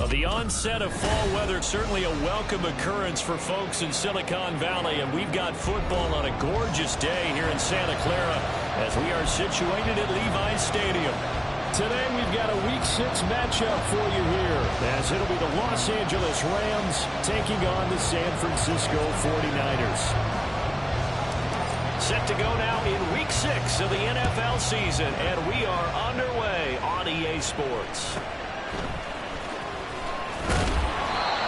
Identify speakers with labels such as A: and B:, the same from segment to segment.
A: The onset of fall weather, certainly a welcome occurrence for folks in Silicon Valley, and we've got football on a gorgeous day here in Santa Clara as we are situated at Levi's Stadium. Today we've got a Week 6 matchup for you here, as it'll be the Los Angeles Rams taking on the San Francisco 49ers. Set to go now in Week 6 of the NFL season, and we are underway on EA Sports.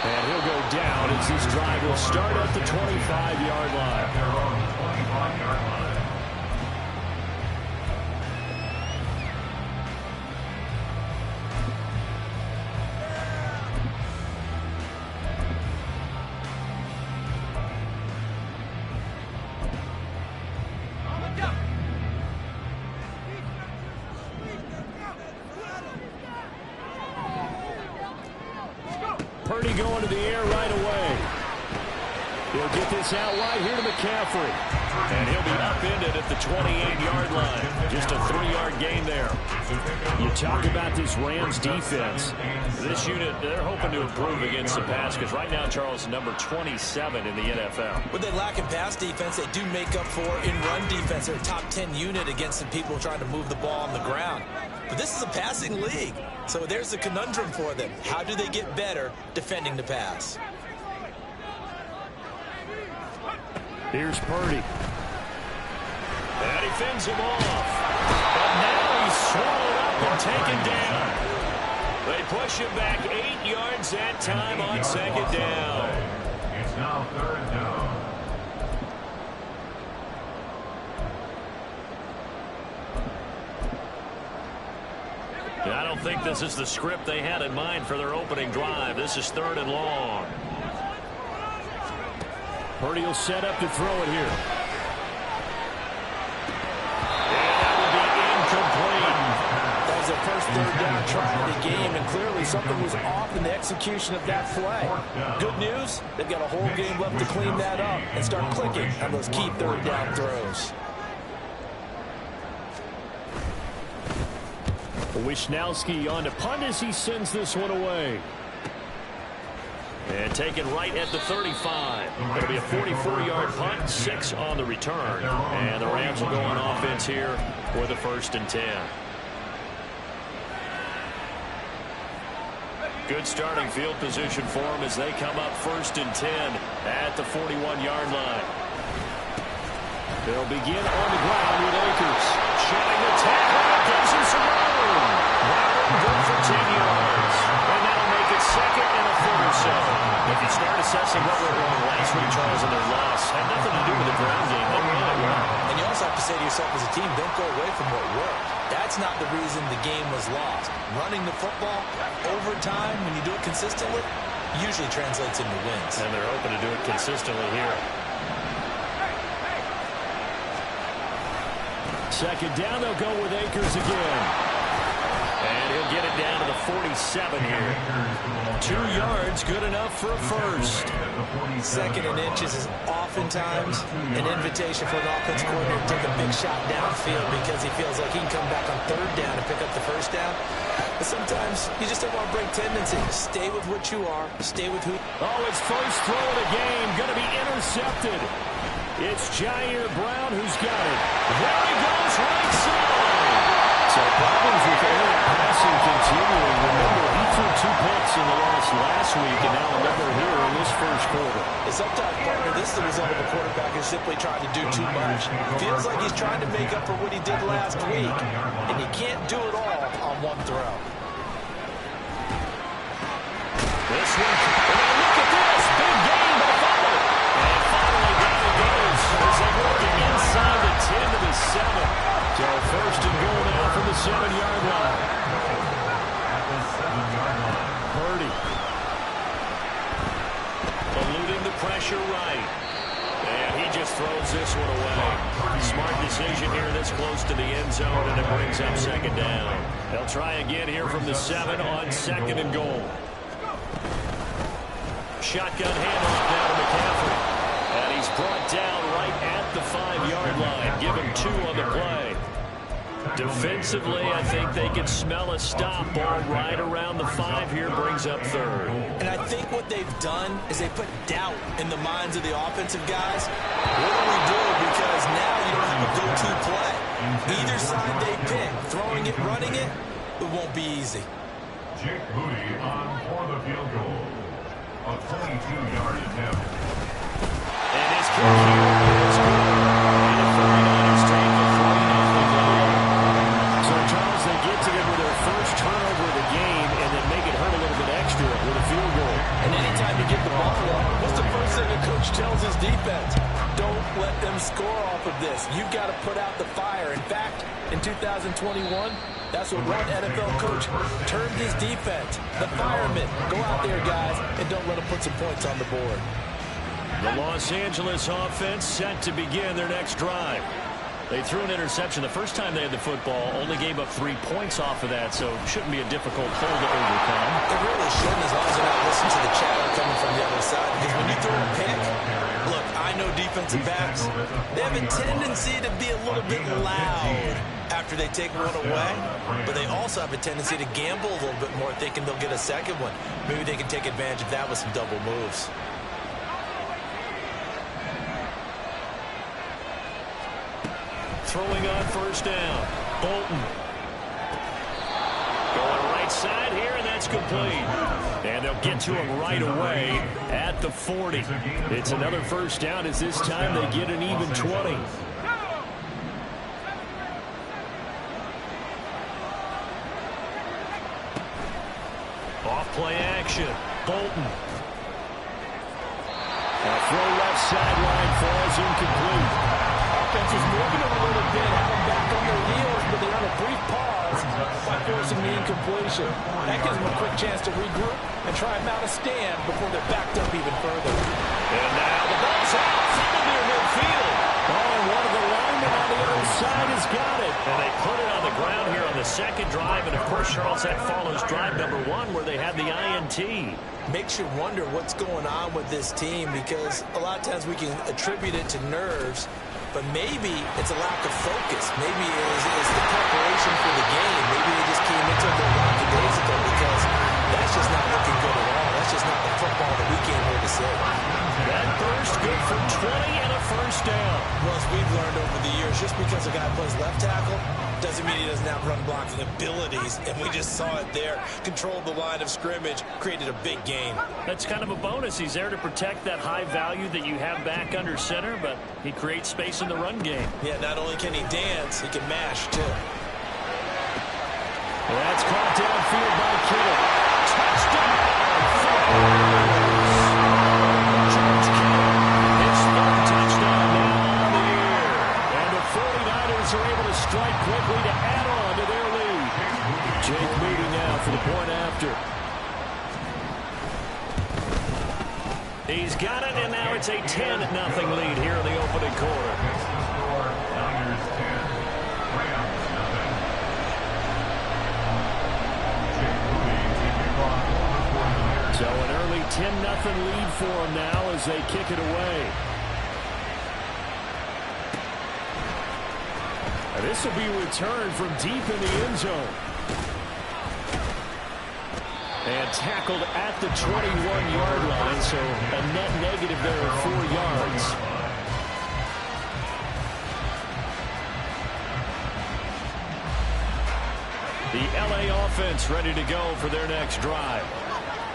A: And he'll go down as this drive will start at the 25-yard line. Purdy going to the air right away. He'll get this out wide here to McCaffrey. And he'll be upended at the 28-yard line. Just a 3-yard gain there. You talk about this Rams defense. This unit, they're hoping to improve against the pass because right now, Charles, number 27 in the NFL.
B: What they lack in pass defense, they do make up for in run defense. They're a top 10 unit against some people trying to move the ball on the ground. But this is a passing league. So there's a conundrum for them. How do they get better defending the pass?
A: Here's Purdy. And he fends him off. But now he's swallowed up and taken down. They push him back 8 yards that time on second down.
C: It's now third down.
A: I don't think this is the script they had in mind for their opening drive. This is 3rd and long. Purdy will set up to throw it here. And that will be incomplete.
B: That was their first 3rd down try of the game, and clearly something was off in the execution of that play. Good news, they've got a whole game left to clean that up and start clicking on those key 3rd down throws.
A: Wishnowski on to punt as he sends this one away. And taken right at the 35. It'll be a 44-yard punt, 6 on the return. And the Rams will go on offense here for the 1st and 10. Good starting field position for them as they come up 1st and 10 at the 41-yard line. They'll begin on the ground with Akers. Shedding the tackle, gives him some room. Good for 10 yards. And that'll make it 2nd and a foot or so. If you start assessing what went wrong last week, Charles, in their loss, had nothing to do with the ground game. They ran it well.
B: And you also have to say to yourself as a team, don't go away from what worked. That's not the reason the game was lost. Running the football over time, when you do it consistently, usually translates into wins.
A: And they're hoping to do it consistently here. 2nd down, they'll go with Akers again. And he'll get it down to the 47 here. 2 yards, good enough for a first.
B: 2nd and inches is oftentimes an invitation for an offensive coordinator to take a big shot downfield because he feels like he can come back on 3rd down and pick up the 1st down. But sometimes you just don't want to break tendency. Stay with what you are. Stay with who.
A: Oh, his first throw of the game going to be intercepted. It's Jair Brown who's got it. There he goes, right side. So problems with air passing continuing. Remember, he threw 2 picks in the loss last week, and now another here in this first quarter.
B: Sometimes, partner, this is the result of a quarterback who's simply trying to do too much. Feels like he's trying to make up for what he did last week, and he can't do it all on one throw.
A: This one, look at this, big gain by Fuller. And finally down it goes as they work it inside the 10 to the 7. So 1st and goal now from the 7-yard line.
C: At the 7-yard line.
A: Purdy pressure right. And he just throws this one away. Smart decision here this close to the end zone, and it brings up second down. They'll try again here from the 7 on second and goal. Shotgun handoff now to McCaffrey. And he's brought down right at the 5-yard line. Give him 2 on the play. Defensively, I think they can smell a stop. Ball right around the 5 here, brings up third.
B: And I think what they've done is they put doubt in the minds of the offensive guys. What do we do? Because now you don't have a go-to play. Either side they pick, throwing it, running it, it won't be easy.
C: Jake Moody on for the field goal. A 22-yard attempt.
A: And his kick here is good. And a 49ers take the 40-0 So, Charles, they get to them with their first turnover of the game and then make it hurt a little bit extra with a field goal.
B: And anytime you get the ball up, what's the first thing a coach tells his defense? Don't let them score off of this. You've got to put out the fire. In fact, in 2021, that's what one NFL coach termed his defense. The firemen. Go out there, guys, and don't let them put some points on the board.
A: The Los Angeles offense set to begin their next drive. They threw an interception the first time they had the football, only gave up 3 points off of that, so it shouldn't be a difficult hole to overcome.
B: It really shouldn't, as long as they're not listening to the chatter coming from the other side. Because when you throw a pick, look, I know defensive backs, they have a tendency to be a little bit loud after they take one away, but they also have a tendency to gamble a little bit more, thinking they'll get a second one. Maybe they can take advantage of that with some double moves.
A: Throwing on first down. Bolton. Going right side here, and that's complete. And they'll get to him right away at the 40. It's another first down as this time they get an even 20. Off play action. Bolton. A throw left sideline falls incomplete.
B: Offense was moving a little bit, had them back on their heels, but they had a brief pause by forcing the incompletion. That gives them a quick chance to regroup and try and mount a stand before they're backed up even further.
A: And now the ball's out, fumbled near midfield. Oh, and one of the linemen on the other side has got it. And they put it on the ground here on the second drive. And, of course, Charles, that follows drive number 1 where they had the INT.
B: Makes you wonder what's going on with this team because a lot of times we can attribute it to nerves, but maybe it's a lack of focus. Maybe it's the preparation for the game. Maybe they just came into it a few days ago because that's just not looking good at all. That's just not the football that we came here to see.
A: That burst good for 20 and a first down.
B: Well, as we've learned over the years, just because a guy plays left tackle doesn't mean he doesn't have run blocking abilities, and we just saw it there. Controlled the line of scrimmage, created a big gain.
A: That's kind of a bonus. He's there to protect that high value that you have back under center, but he creates space in the run game.
B: Yeah, not only can he dance, he can mash, too.
A: That's caught downfield by Kittle. Touchdown! George Kittle, his third touchdown now on the year. And the 49ers are able to strike quickly to add on to their lead. Jake Moody now for the point after. He's got it, and now it's a 10-0 lead here in the opening quarter.
C: Niners 10, Rams 7.
A: So an early 10-0 lead for them now as they kick it away. And this will be returned from deep in the end zone. And tackled at the 21-yard line, so a net negative there of 4 yards. The LA offense ready to go for their next drive.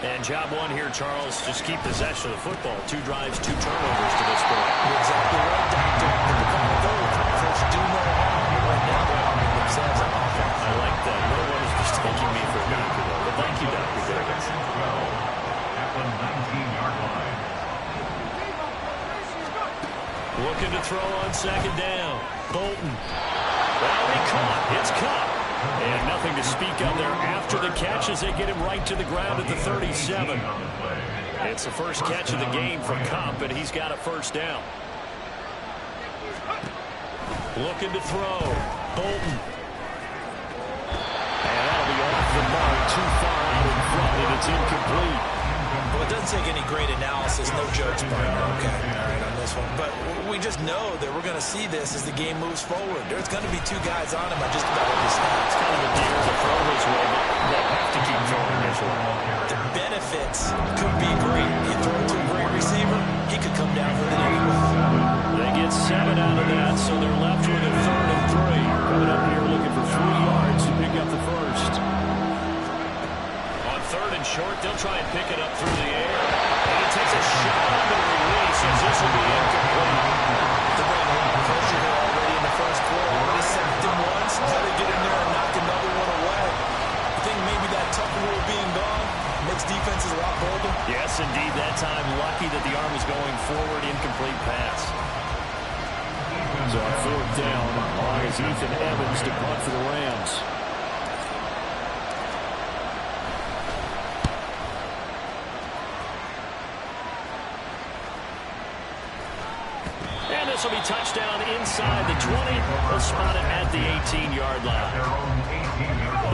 A: And job 1 here, Charles, just keep possession of the football. 2 drives, 2 turnovers to this point.
B: You're exactly right, Doctor. But the final goal, first do no harm. Right now they're harming themselves on offense.
A: I like that. No one is just taking me for a doctor, though. But thank you, Dr. Davis.
C: At the 19-yard line.
A: Looking to throw on second down. Bolton. Well, he caught. It's caught. And nothing to speak of there after the catch as they get him right to the ground at the 37. It's the first catch of the game for Kupp, and he's got a first down. Looking to throw. Bolton. And that'll be off the mark, too far out in front, and it's incomplete.
B: Well, it doesn't take any great analysis, no jokes, partner. Okay, all right, on this one. But we just know that we're going to see this as the game moves forward. There's going to be two guys on him on just about every snap.
A: It's kind of a dare to throw this way, but they have to keep throwing this way.
B: The benefits could be great. You throw it to a great receiver, he could come down with it anyway.
A: They get 7 out of that, so they're left with a 3rd and 3. Coming up here looking for 3 yards to pick up the first. On 3rd and short, they'll try and pick it up through the air. And he takes a shot on the release as this will be incomplete.
B: They're bringing a lot of pressure here already in the first quarter. Already sacked him once. Got to get in there and knock another one away. I think maybe that tough rule being gone makes defenses a lot bolder.
A: Yes, indeed. That time, lucky that the arm was going forward. Incomplete pass. So on 4th down, is Ethan Evans to punt for the Rams. And this will be touchdown inside the 20. They'll spot it at the 18-yard line.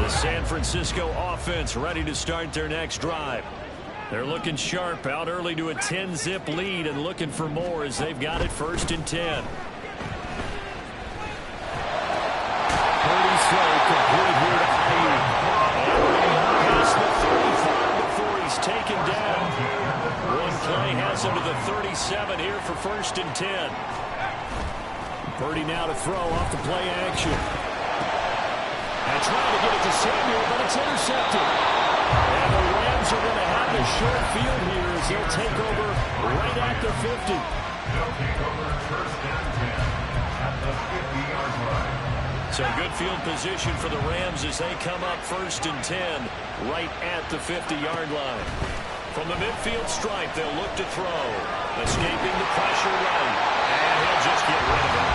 A: The San Francisco offense ready to start their next drive. They're looking sharp, out early to a 10-zip lead and looking for more as they've got it 1st and 10. Complete here to Ayuk. Past the 35 before he's taken down. One play has him to the 37 here for 1st and 10. Purdy now to throw off the play action. And trying to get it to Samuel, but it's intercepted. And the Rams are going to have a short field here as they'll take over right at the 50.
C: They'll take over 1st and 10 at the 50-yard line.
A: So good field position for the Rams as they come up 1st and 10 right at the 50-yard line. From the midfield stripe, they'll look to throw. Escaping the pressure right. And he'll just get rid of it.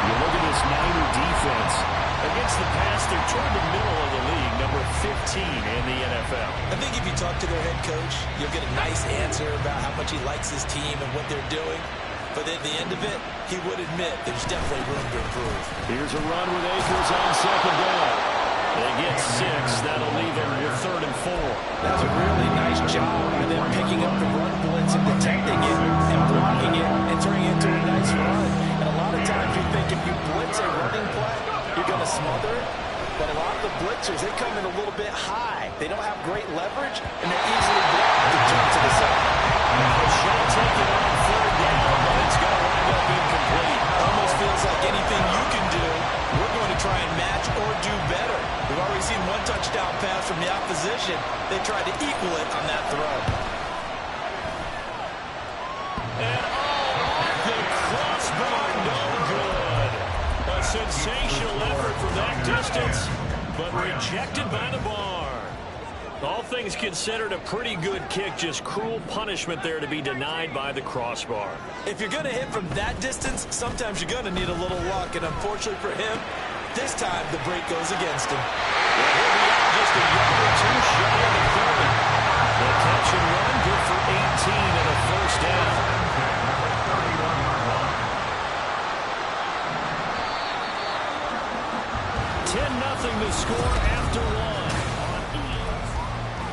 A: You look at this Niner defense. Against the pass, they're toward the middle of the league, number 15 in the NFL.
B: I think if you talk to their head coach, you'll get a nice answer about how much he likes his team and what they're doing. But at the end of it, he would admit there's definitely room to improve.
A: Here's a run with Akers on 2nd down. They get 6. That'll leave them with 3rd and 4.
B: That's a really nice job by them picking up the run blitz and detecting it and blocking it and turning it into a nice run. And a lot of times you think if you blitz a running play, you're going to smother it. But a lot of the blitzers, they come in a little bit high. They don't have great leverage, and they're easily blocked to turn to the side.
A: The shot taken on 3rd down, but it's going to wind up incomplete.
B: Almost feels like anything you can do, we're going to try and match or do better. We've already seen one touchdown pass from the opposition. They tried to equal it on that throw.
A: And off the crossbar, no good. A sensational effort from that distance, but rejected by the bar. All things considered, a pretty good kick, just cruel punishment there to be denied by the crossbar.
B: If you're going to hit from that distance, sometimes you're going to need a little luck, and unfortunately for him, this time the break goes against him.
A: Well, he'll be out just a yard or two shy of the 30. The catch and run, good for 18 and a 1st down. 10-0 the score after 1.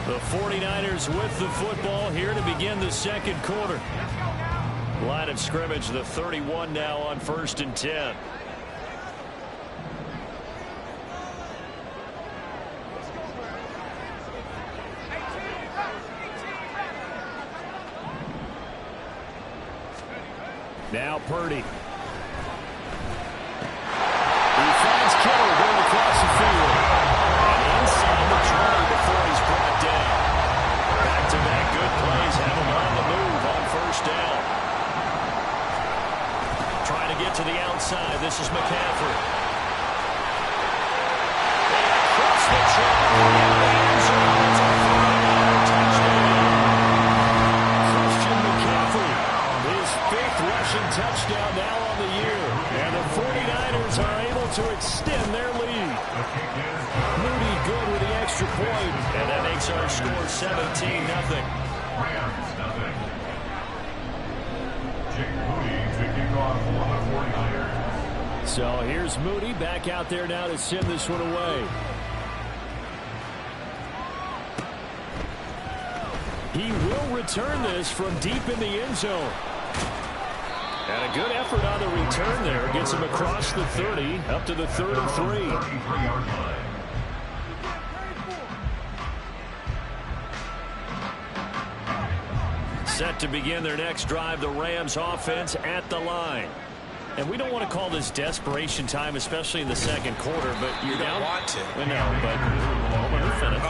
A: The 49ers with the football here to begin the 2nd quarter. Line of scrimmage, the 31 now on 1st and 10. Now Purdy. He finds Kittle going across the field. And inside the 20 before he's brought down. Back-to-back good plays have him on the move on 1st down. Trying to get to the outside. This is McCaffrey. And across the track. Christian McCaffrey. His 5th rushing touchdown now on the year. And the 49ers are able to extend their lead. Moody good with the extra point. And that makes our score 17-0.
C: for the 49ers.
A: So here's Moody back out there now to send this one away. He will return this from deep in the end zone. And a good effort on the return there. Gets him across the 30, up to the 33. Set to begin their next drive, the Rams offense at the line. And we don't want to call this desperation time, especially in the second quarter, but you're down.
B: You don't want to.
A: No, but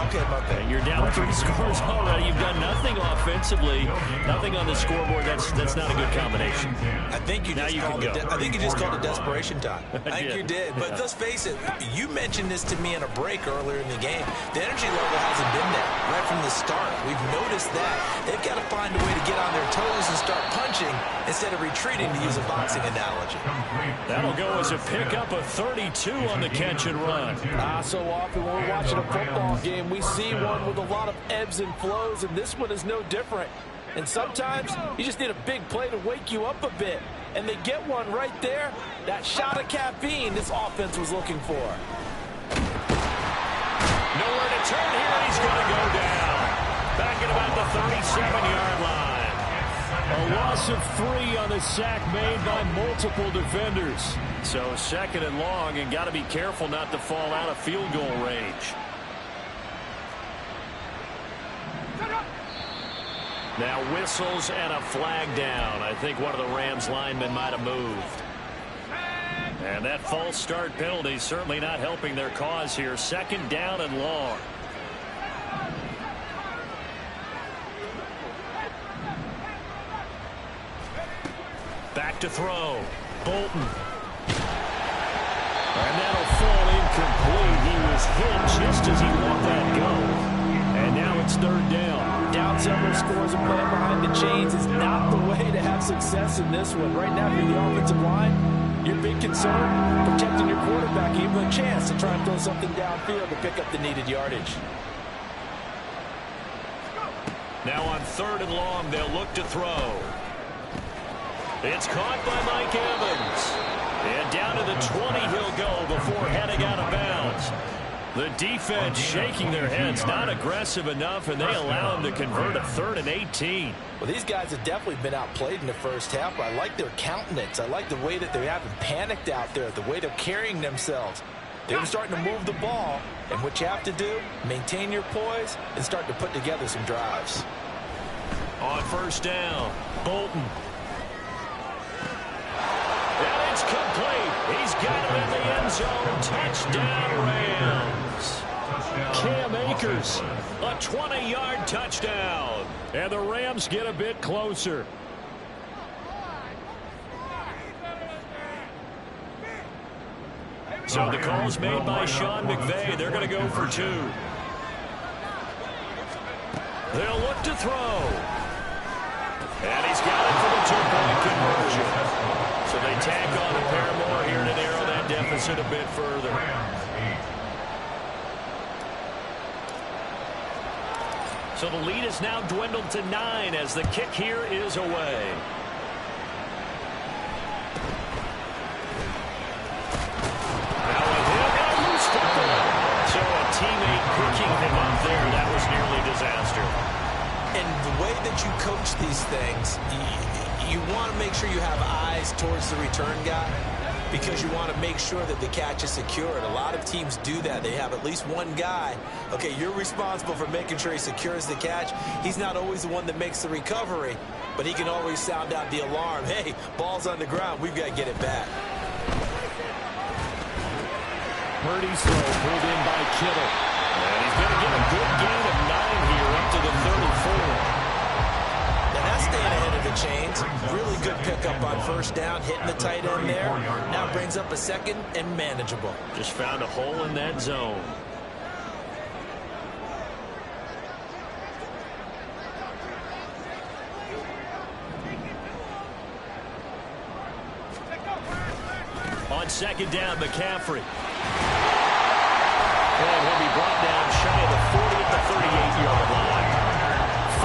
B: Okay, okay.
A: you're down 3 scores already. You've done nothing offensively, nothing on the scoreboard. That's not a good combination.
B: I think you just called it. I think you just called it desperation time. I think you did. But
A: Yeah.
B: let's face it. You mentioned this to me in a break earlier in the game. The energy level hasn't been there right from the start. We've noticed that. They've got to find a way to get on their toes and start punching instead of retreating, to use a boxing analogy.
A: That'll go as a pickup of 32 on the catch and run.
D: So often when we're watching a football game, we see one with a lot of ebbs and flows, and this one is no different. And sometimes you just need a big play to wake you up a bit. And they get one right there. That shot of caffeine this offense was looking for.
A: Nowhere to turn here, and he's going to go down. Back at about the 37-yard line. A loss of 3 on the sack made by multiple defenders. So second and long, and got to be careful not to fall out of field goal range. Now whistles and a flag down. I think one of the Rams linemen might have moved. And that false start penalty certainly not helping their cause here. Second down and long. Back to throw. Bolton. And that'll fall incomplete. He was hit just as he let that go. And now it's third down.
D: Down several scores and playing behind the chains is not the way to have success in this one. Right now, if you're the offensive line, your big concern, protecting your quarterback, give him a chance to try and throw something downfield to pick up the needed yardage.
A: Now on third and long, they'll look to throw. It's caught by Mike Evans. And down to the 20 he'll go before heading out of bounds. The defense shaking their heads, not aggressive enough, and they allow him to convert a 3rd and 18.
D: Well, these guys have definitely been outplayed in the first half. I like their countenance. I like the way that they haven't panicked out there, the way they're carrying themselves. They're starting to move the ball, and what you have to do, maintain your poise and start to put together some drives.
A: On first down, Bolton. And it's complete. He's got it in the end zone. Touchdown, Rams. Cam Akers, a 20-yard touchdown. And the Rams get a bit closer. So the call's made by Sean McVay. They're going to go for 2. They'll look to throw. And he's got it for the 2-point conversion. So they tack on a pair more here to narrow that deficit a bit further. So the lead is now dwindled to 9 as the kick here is away. Now with him, a loose football. So a teammate picking him up there, that was nearly disaster.
B: And the way that you coach these things, you want to make sure you have eyes towards the return guy because you want to make sure that the catch is secured. A lot of teams do that. They have at least one guy. Okay, you're responsible for making sure he secures the catch. He's not always the one that makes the recovery, but he can always sound out the alarm. Hey, ball's on the ground. We've got to get it back.
A: Purdy's throw pulled in by Kittle. And he's going to get a good gain of 9 here up to the 34.
B: Now that's staying ahead of the chains. Really good pickup on first down, hitting the tight end there. Now brings up a second and manageable.
A: Just found a hole in that zone. On second down, McCaffrey. And he'll be brought down shy of the 40 at the 38-yard line.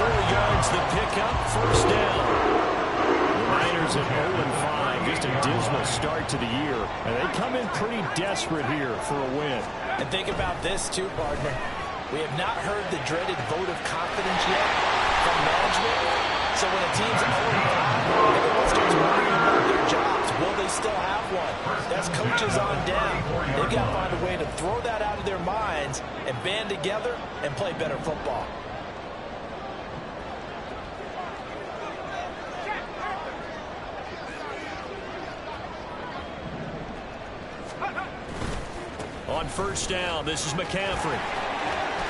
A: 4 yards the pickup, first down. The Niners at 0-5, just just a dismal start to the year, and they come in pretty desperate here for a win.
D: And think about this too, partner. We have not heard the dreaded vote of confidence yet from management. So when a team's 0-5, everyone starts worrying about their jobs. Will they still have one? That's coaches on down. They've got to find a way to throw that out of their minds and band together and play better football.
A: On first down, this is McCaffrey.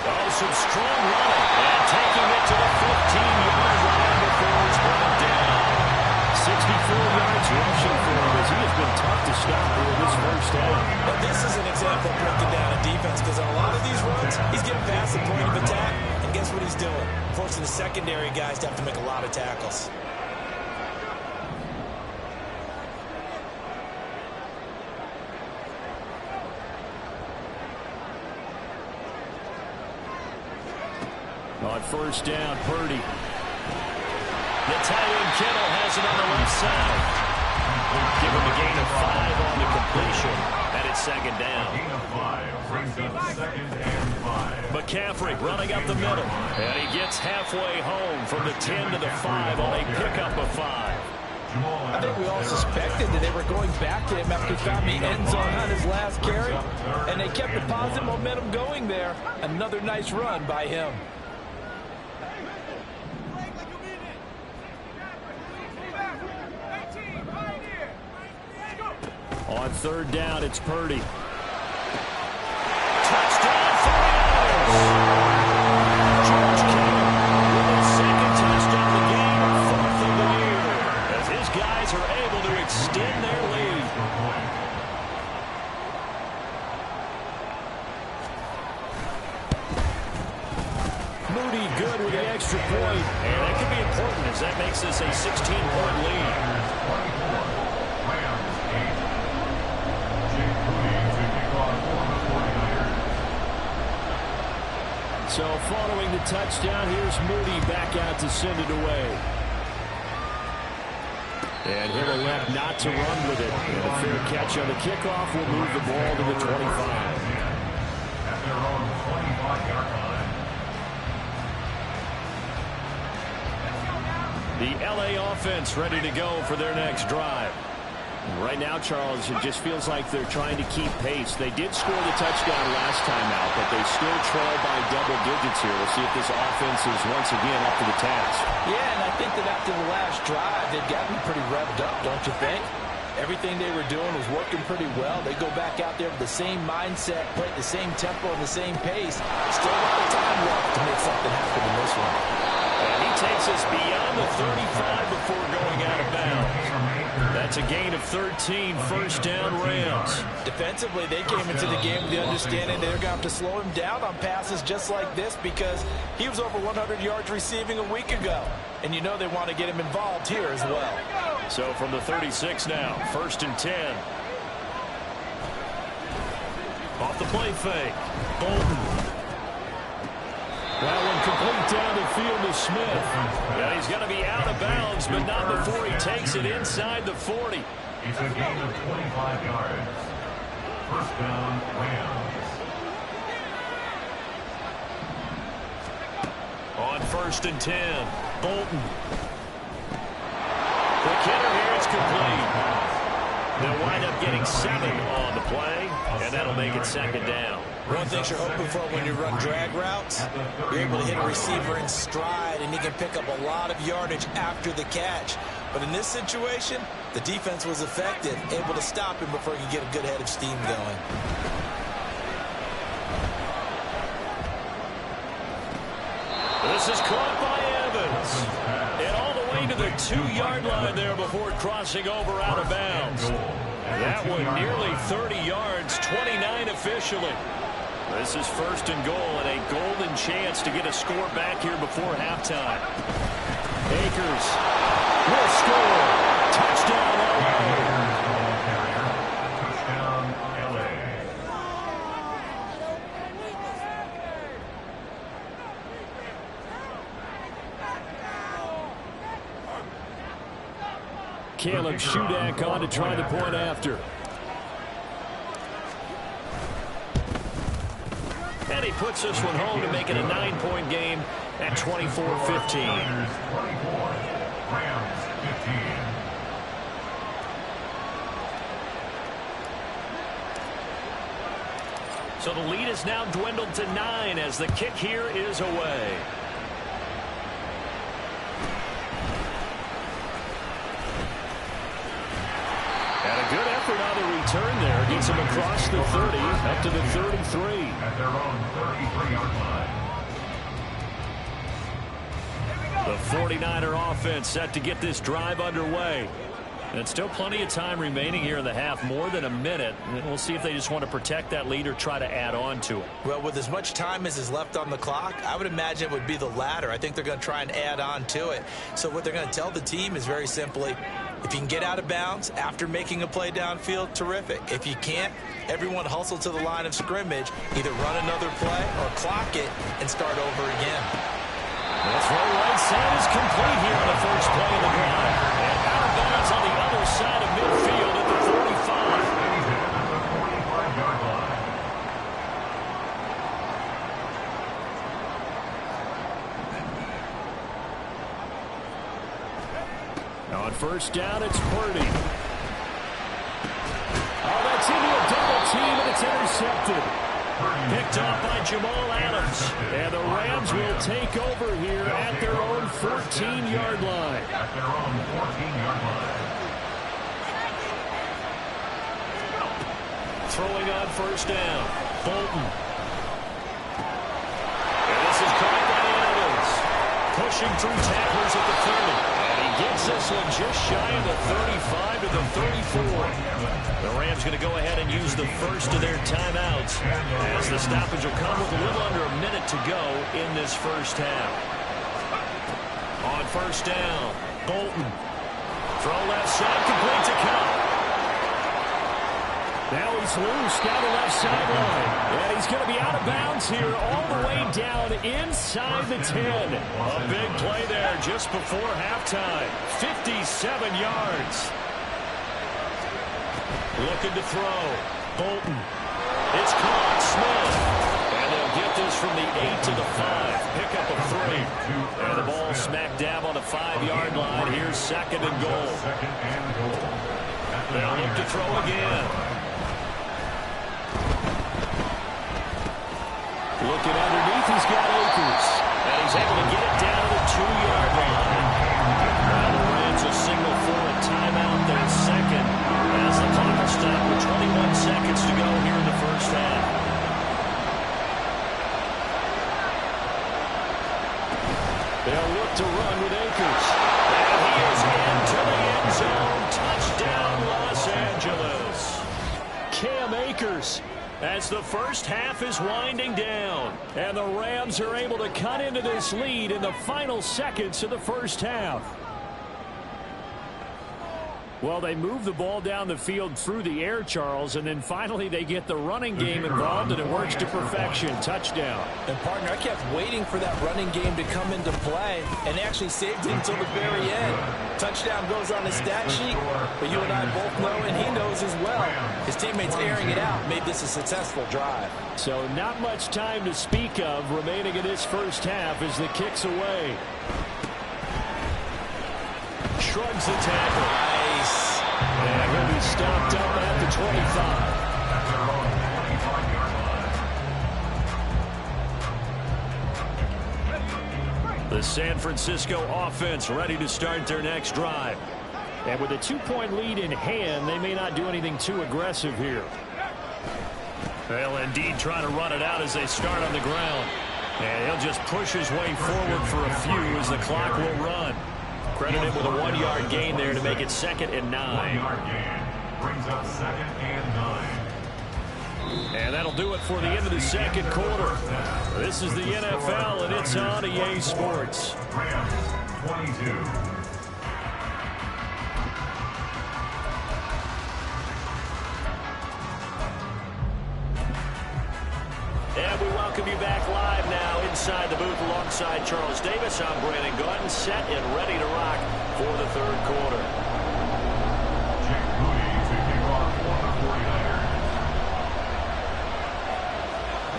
A: Oh, some strong running. And taking it to the 15-yard line before he's brought down. 64 yards rushing for him as he has been tough to stop here this first half.
B: But this is an example of breaking down a defense because on a lot of these runs, he's getting past the point of attack, and guess what he's doing? Forcing the secondary guys to have to make a lot of tackles.
A: On first down, Purdy. The tight end Kittle has it on the left side. Give him a gain of 5 on the completion. And it's second down.
C: Gain of 5 brings up 2nd and 5.
A: McCaffrey running up the middle. And he gets halfway home from the 10 to the 5 on a pickup of 5.
D: I think we all suspected that they were going back to him after he found the end zone on his last carry. And they kept the positive momentum going there. Another nice run by him.
A: On third down, it's Purdy. Touchdown, 49ers! George Kittle with his second touchdown of the game, 4th of the year, as his guys are able to extend their lead. Moody good with the extra point, and that could be important as that makes this a 16-point lead. So following the touchdown, here's Moody back out to send it away. And he'll elect not to run with it. And a fair catch on the kickoff will move the ball to the 25.
C: At their own 25-yard line.
A: The LA offense ready to go for their next drive. Right now, Charles, it just feels like they're trying to keep pace. They did score the touchdown last time out, but they still trail by double digits here. We'll see if this offense is once again up to the task.
D: Yeah, and I think that after the last drive, they've gotten pretty revved up, don't you think? Everything they were doing was working pretty well. They go back out there with the same mindset, play at the same tempo and the same pace. Still a lot of time left to make something happen in this one.
A: And he takes us beyond the 35 before going out of bounds. That's a gain of 13, first down Rams.
D: Defensively, they came into the game with the understanding they're going to have to slow him down on passes just like this because he was over 100 yards receiving a week ago. And you know they want to get him involved here as well.
A: So from the 36 now, 1st and 10. Off the play fake. Bolton. That one complete down the field to Smith. Yeah, he's going to be out of bounds, but not before he takes it inside the 40.
C: It's a gain of 25 yards. First down, Rams.
A: On 1st and 10, Bolton. The kicker here is complete. They'll wind up getting 7 on the play, and that'll make it second down.
B: One thing you're hoping for when you run drag routes, you're able to hit a receiver in stride, and he can pick up a lot of yardage after the catch. But in this situation, the defense was effective, able to stop him before he could get a good head of steam going.
A: This is caught by Evans. And all the way to the 2-yard line there before crossing over out of bounds. That one nearly 30 yards, 29 officially. This is 1st and goal and a golden chance to get a score back here before halftime. Akers will score. Touchdown, LA.
C: Touchdown, LA.
A: Caleb Shudak on to try the point after. And he puts this one home to make it a 9-point game at 24-15.
C: Rams 15.
A: So the lead is now dwindled to 9 as the kick here is away. And a good effort on the return there. Gets him across the 30, up to the 33.
C: At their own 33-yard line.
A: The 49er offense set to get this drive underway. And still plenty of time remaining here in the half, more than a minute. And we'll see if they just want to protect that lead or try to add on to it.
B: Well, with as much time as is left on the clock, I would imagine it would be the latter. I think they're going to try and add on to it. So what they're going to tell the team is very simply, if you can get out of bounds after making a play downfield, terrific. If you can't, everyone hustle to the line of scrimmage, either run another play or clock it and start over again.
A: The throw right side is complete here on the first play of the drive. And out of bounds on the other side of midfield at the 45.
C: He's in at the 45-yard line.
A: Now on first down, it's Purdy. Oh, that's into a double team, and it's intercepted. Picked off by Jamal Adams. And the Rams will take over here at their own 14-yard line.
C: At their own 14-yard line.
A: Throwing on first down. Bolton. And this is caught by Adams. Pushing through tacklers at the 30. And he gets this one just shy of the 35 to the 34. The Rams going to go ahead and use the first of their timeouts as the stoppage will come with a little under a minute to go in this first half. On first down, Bolton. Throw left side, complete to Cobb. Now he's loose down the left sideline. And he's going to be out of bounds here all the way down inside the 10. A big play there just before halftime. 57 yards. Looking to throw. Bolton. It's caught. Smith. And they'll get this from the 8 to the 5. Pick up a 3. And the ball smack dab on the 5-yard line. Here's second and goal. They'll look to throw again. Looking underneath, he's got Akers. And he's able to get it down to the 2-yard line. Now the Rams will signal for a timeout their second as the clock will stop with 21 seconds to go here in the first half. They'll look to run with Akers. And he is into the end zone. Touchdown, Los Angeles. Cam Akers. As the first half is winding down. And the Rams are able to cut into this lead in the final seconds of the first half. Well, they move the ball down the field through the air, Charles, and then finally they get the running game involved, and it works to perfection. Touchdown.
D: And, partner, I kept waiting for that running game to come into play and actually saved it until the very end. Touchdown goes on the stat sheet, but you and I both know, and he knows as well, his teammates airing it out made this a successful drive.
A: So not much time to speak of remaining in this first half as the kick's away. Shrugs the tackle.
B: Nice.
A: And he'll be stopped up at the 25. The San Francisco offense ready to start their next drive. And with a 2-point lead in hand, they may not do anything too aggressive here. They'll indeed try to run it out as they start on the ground. And he'll just push his way forward for a few as the clock will run. Credit him with a 1-yard gain there to make it 2nd and 9.
C: 1-yard gain brings up 2nd and 9.
A: And that'll do it for the end of the second quarter. This is the NFL, and it's on EA Sports.
C: Rams 22.
A: And we welcome you back live now inside the booth alongside Charles Davis. I'm Brandon Gaudin, set and ready to rock for the third quarter.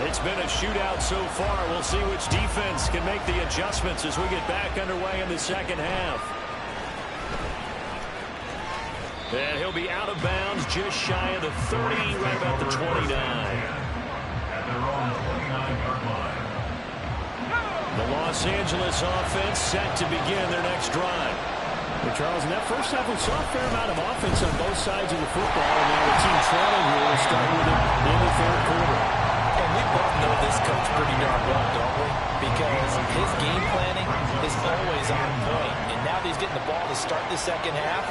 A: It's been a shootout so far. We'll see which defense can make the adjustments as we get back underway in the second half. And he'll be out of bounds just shy of the 30, right about the 29.
C: At their own 29-yard line.
A: The Los Angeles offense set to begin their next drive.
E: Well, Charles, in that first half, we saw a fair amount of offense on both sides of the football, and now the team trailing here will start with it in the third quarter.
B: And we both know this coach pretty darn well, don't we? Because his game planning is always on point. And now that he's getting the ball to start the second half,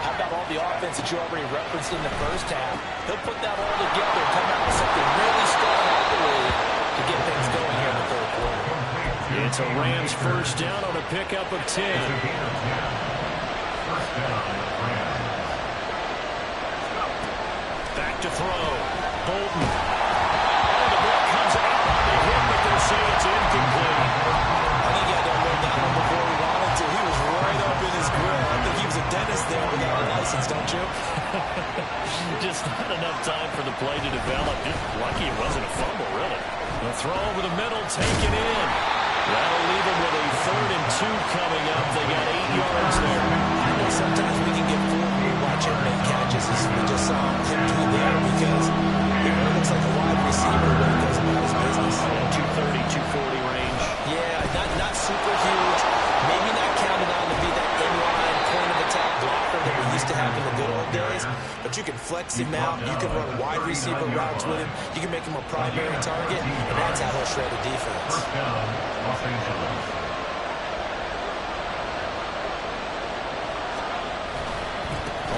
B: how about all the offense that you already referenced in the first half? He'll put that all together and come out with something really strong, I believe, to get things going here in the third quarter.
A: It's a Rams first down on a pickup of 10.
C: First down, Rams.
A: Back to throw. Bolton. Oh, the ball comes out on the hit, but they'll say it's incomplete.
B: I think he had to learn that one before he wanted to. He was right up in his grill. I think he was a dentist there without a license, don't you?
A: Just not enough time for the play to develop. Just lucky it wasn't a fumble, really. The throw over the middle, taken in. That'll leave them with a 3rd and 2 coming up. They got 8 yards there.
B: I know sometimes we can get fooled when we watch him make catches, as we just saw him do there, because he really looks like a wide receiver when he goes about his business.
A: 230, 240 range.
B: Yeah, not super huge. Maybe not counted on to be that inline point of attack blocker that we used to have in the good old days, but you can flex him out. You can run wide receiver routes with him. You can make him a primary target, and that's how he'll shred a defense.
C: First down, Los Angeles.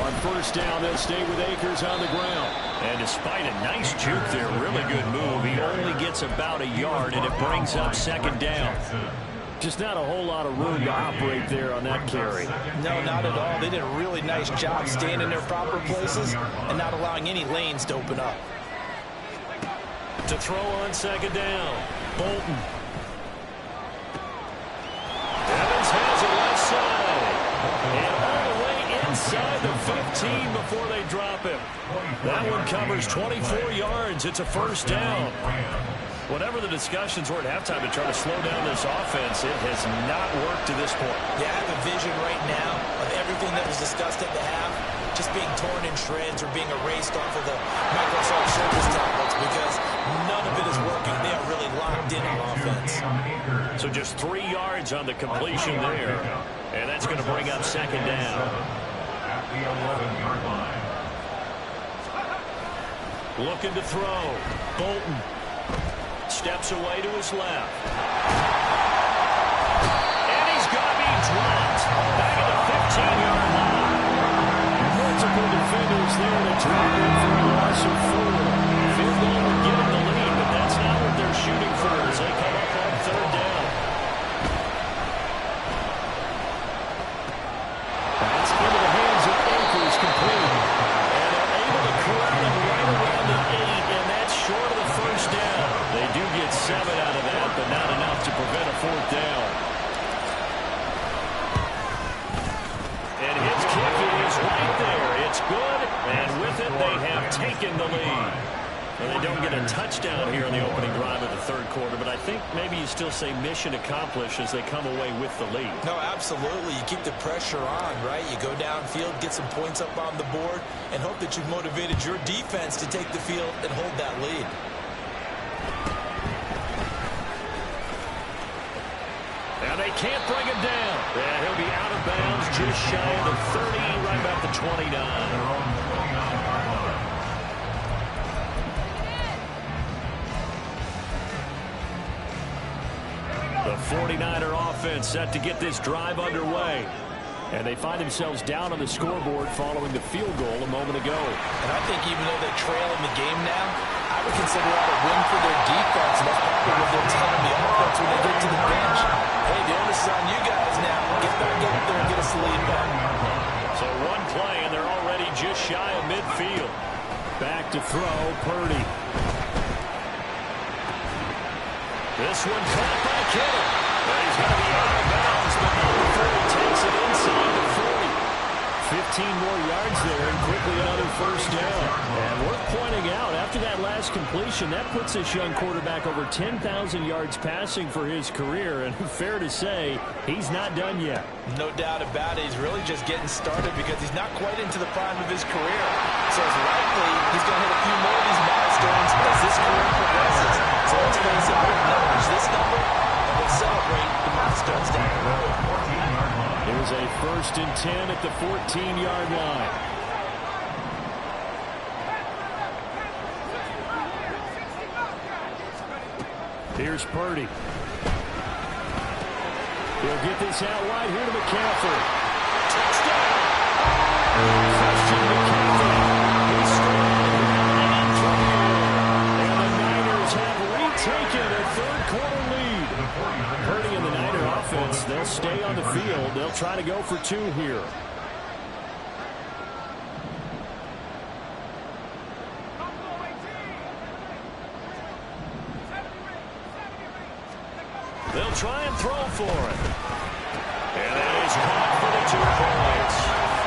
A: On first down, they'll stay with Akers on the ground. And despite a nice juke there, really good move, he only gets about a yard, and it brings up second down. Just not a whole lot of room to operate there on that carry.
B: No, not at all. They did a really nice job staying in their proper places and not allowing any lanes to open up.
A: To throw on second down, Bolton. Evans has it left side. And all the way inside the 15 before they drop him. That one covers 24 yards. It's a first down. Whatever the discussions were at halftime to try to slow down this offense, it has not worked to this point.
B: Yeah, I have a vision right now of everything that was discussed at the half just being torn in shreds or being erased off of the Microsoft Surface tablets because none of it is working. They are really locked in on offense.
A: So just 3 yards on the completion there. And that's going to bring up second down.
C: At the 11-yard line.
A: Looking to throw. Bolton. Steps away to his left. And he's going to be dropped back at the 15-yard line. Multiple defenders there to drop him for a loss of 4. Field goal would give him the lead, but that's not what they're shooting for as they come up on third down. That's into the hands of Akers, complete. And they're able to corral him right around the 8, and that's short of the first down. They do get 7 out of that, but not enough to prevent a fourth down. And his kick is right there. It's good, and with it, they have taken the lead. And they don't get a touchdown here in the opening drive of the third quarter, but I think maybe you still say mission accomplished as they come away with the lead.
B: No, absolutely. You keep the pressure on, right? You go downfield, get some points up on the board, and hope that you've motivated your defense to take the field and hold that lead.
A: And they can't bring him down. And he'll be out of bounds just shy of the 30, right about the 29. The 49er offense set to get this drive underway. And they find themselves down on the scoreboard following the field goal a moment ago.
B: And I think even though they're trailing the game now, I would consider that a win for their defense. And that's probably what they're telling the offense when they get to the bench. Hey, the onus is on you guys now. Get back out there and get us the lead back.
A: So one play, and they're already just shy of midfield.
E: Back to throw, Purdy.
A: This one caught by Kittle. But he's going to be out of bounds, but number 4 takes it inside the 40.
E: 15 more yards there and quickly another first down. And worth pointing out, after that last completion, that puts this young quarterback over 10,000 yards passing for his career. And fair to say, he's not done yet.
B: No doubt about it. He's really just getting started because he's not quite into the prime of his career. So it's likely he's going to hit a few more of these milestones as this career progresses. So let's face it, we'll acknowledge this number and we'll celebrate the milestones down the road.
E: Here's a 1st and 10 at the 14-yard line. Here's Purdy. He'll get this out wide here to McCaffrey. Touchdown! Christian McCaffrey. He's strong and through. And the Niners have retaken a third-quarter lead. Purdy and the Niner offense, they'll stay on the field. They'll try to go for 2 here. They'll try and throw for it. And that is caught for the 2 points.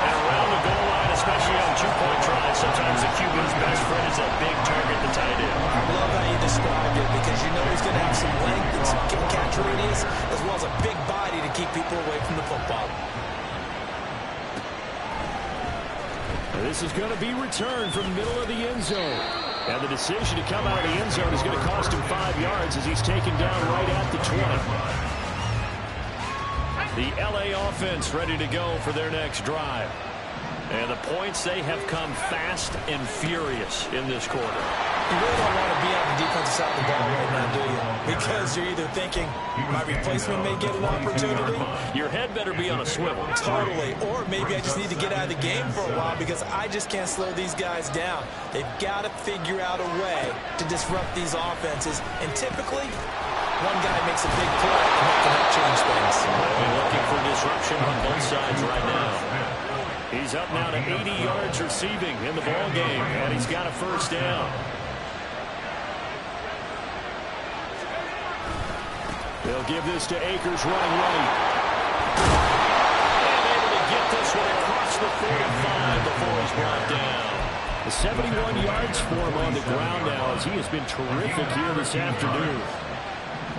E: And around the goal line, especially on 2-point tries, sometimes the QB's best friend is that big target, the tight end.
B: I love how you described it because you know he's going to have some length and some catch radius as well as a big body to keep people away from the football.
E: This is going to be returned from the middle of the end zone. And the decision to come out of the end zone is going to cost him 5 yards as he's taken down right at the 20. The LA offense ready to go for their next drive. And the points, they have come fast and furious in this quarter.
B: You really don't want to be on the defensive side of the ball right now, do you? Because you're either thinking, my replacement may get an opportunity.
E: Your head better be on a swivel.
B: Totally. Or maybe I just need to get out of the game for a while because I just can't slow these guys down. They've got to figure out a way to disrupt these offenses. And typically, one guy makes a big play and that can help change things.
E: We're looking for disruption on both sides right now. He's up now to 80 yards receiving in the ball game, and he's got a first down. They'll give this to Akers running right. And able to get this one across the 45 before he's brought down. The 71 yards for him on the ground now as he has been terrific here this afternoon.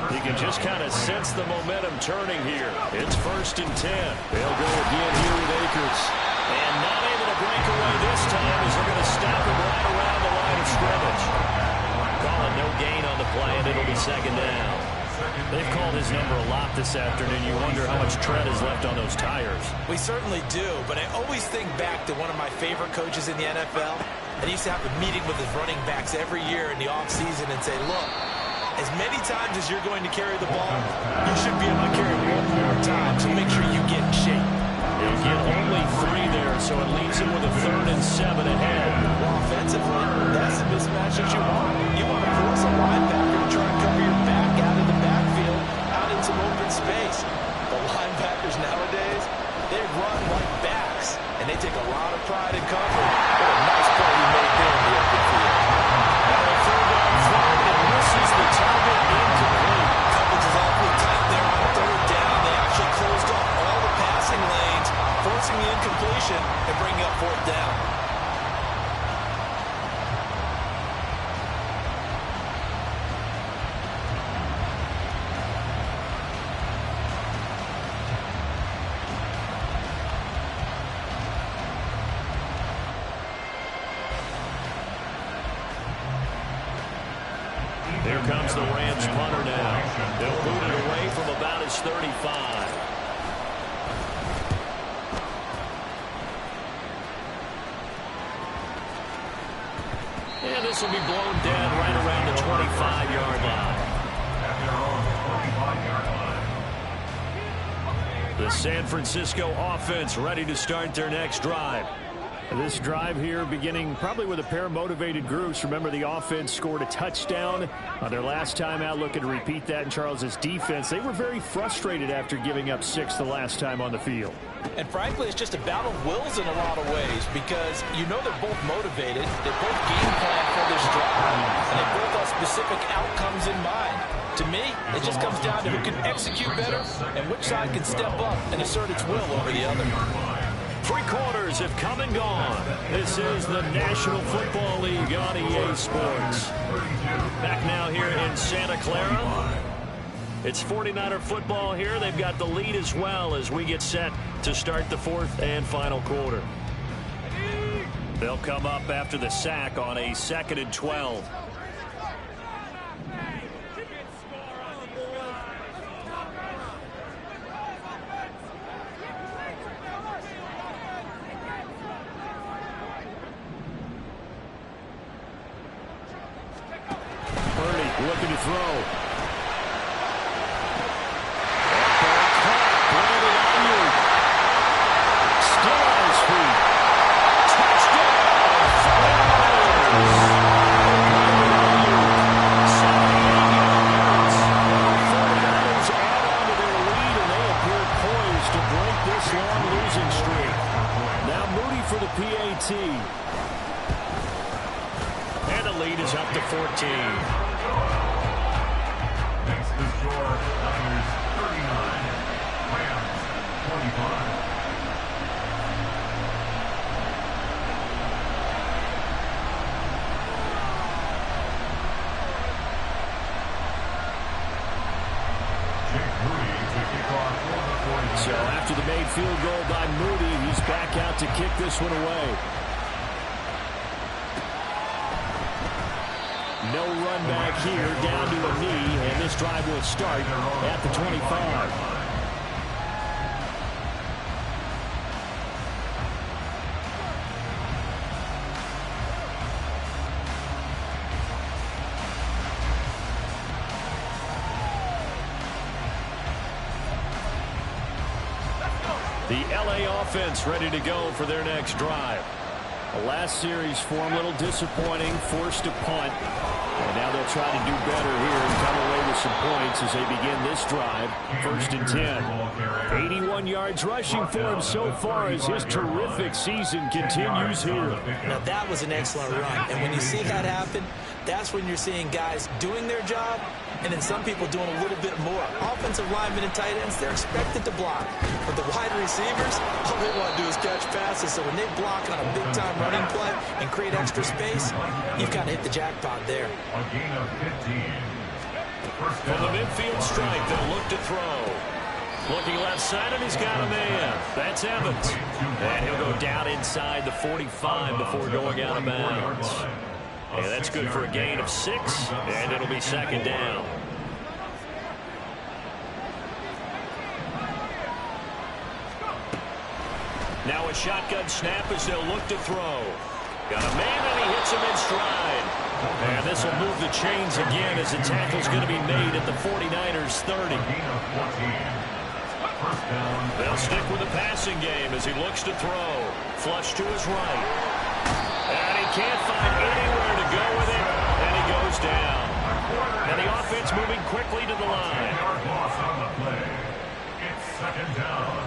E: You can just kind of sense the momentum turning here. It's 1st and 10. They'll go again here with Akers. And not able to break away this time as they're going to stop him right around the line of scrimmage. Calling no gain on the play, and it'll be 2nd down. They've called his number a lot this afternoon. You wonder how much tread is left on those tires.
B: We certainly do, but I always think back to one of my favorite coaches in the NFL. And he used to have a meeting with his running backs every year in the offseason and say, look, as many times as you're going to carry the ball, you should be able to carry it 1 more time, so make sure you get in shape.
E: He'll get only 3 there, so it leaves him with a 3rd and 7 ahead.
B: Well, offensively, that's the mismatch that you want. You want to force a linebacker to try and cover your back out of the backfield, out in some open space. The linebackers nowadays, they run like backs, and they take a lot of pride in covering. What a nice play he made there in the open field.
E: Now a 3rd down throw, and misses the target, incomplete.
B: Coverage is awfully tight there on 3rd down. They actually closed off all the passing lanes, forcing the incompletion and bringing up 4th down.
E: Here comes the Rams punter now. They'll boot it away from about his 35. And this will be blown down right around the 25-yard line. The San Francisco offense ready to start their next drive. This drive here beginning probably with a pair of motivated groups. Remember, the offense scored a touchdown on their last time out. Looking to repeat that in Charles's defense. They were very frustrated after giving up 6 the last time on the field.
B: And frankly, it's just a battle of wills in a lot of ways because you know they're both motivated. They both game plan for this drive. And they both have specific outcomes in mind. To me, it just comes down to who can execute better and which side can step up and assert its will over the other.
A: Three quarters have come and gone. This is the National Football League on EA Sports. Back now here in Santa Clara. It's 49er football here. They've got the lead as well as we get set to start the fourth and final quarter. They'll come up after the sack on a 2nd and 12. Purdy looking to throw. And the lead is up to 14.
C: Makes the score Niners 39, Rams 25.
A: So after the made field goal by Moody, he's back out to kick this one away. No run back here, down to a knee, and this drive will start at the 25. The LA offense ready to go for their next drive. The last series for them, a little disappointing, forced a punt. And now they'll try to do better here and come away with some points as they begin this drive. 1st and 10. 81 yards rushing for him so far as his terrific season continues here.
B: Now that was an excellent run. And when you see that happen, that's when you're seeing guys doing their job and then some people doing a little bit more. Offensive linemen and tight ends, they're expected to block. But the wide receivers, all they want to do is catch passes. So when they block on a big-time running play and create extra space, you've got to hit the jackpot there.
C: A gain of 15.
A: From the midfield stripe, they'll look to throw. Looking left side, and he's got a man. That's Evans. And he'll go down inside the 45 before going out of bounds. And that's good for a gain of 6, and it'll be 2nd down. Now a shotgun snap as they'll look to throw. Got a man, and he hits him in stride. And this will move the chains again as the tackle's going to be made at the 49ers 30. They'll stick with the passing game as he looks to throw. Flush to his right. And he can't find anywhere to go with it, and he goes down. And the offense moving quickly to the line.
C: It's 2nd down.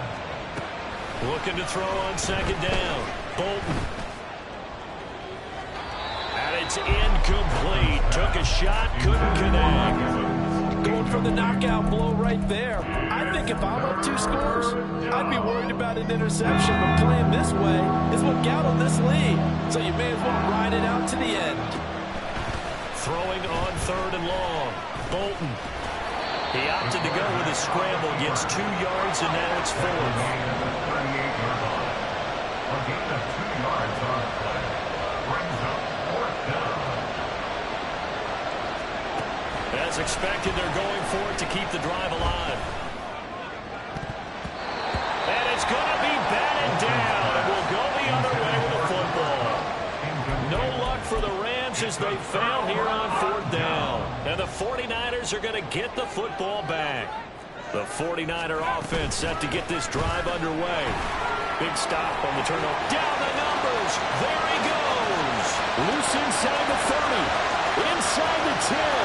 A: Looking to throw on 2nd down. Bolton. And it's incomplete. Took a shot, couldn't connect.
D: Going for the knockout blow right there. I think if I'm up 2 scores, I'd be worried about an interception, but playing this way is what got on this lead. So you may as well ride it out to the end.
A: Throwing on 3rd and long. Bolton. He opted to go with a scramble, gets 2 yards, and now it's 4th.
C: A gain of 2 yards on the play. Brings up 4th down.
A: As expected, they're going for it to keep the drive alive. And it's going to be batted down, and we'll go the other way with the football. No luck for the Rams as they fail here on 4th down. And the 49ers are going to get the football back. The 49er offense set to get this drive underway. Big stop on the turnover. Down the numbers. There he goes. Loose inside the 30. Inside the 10.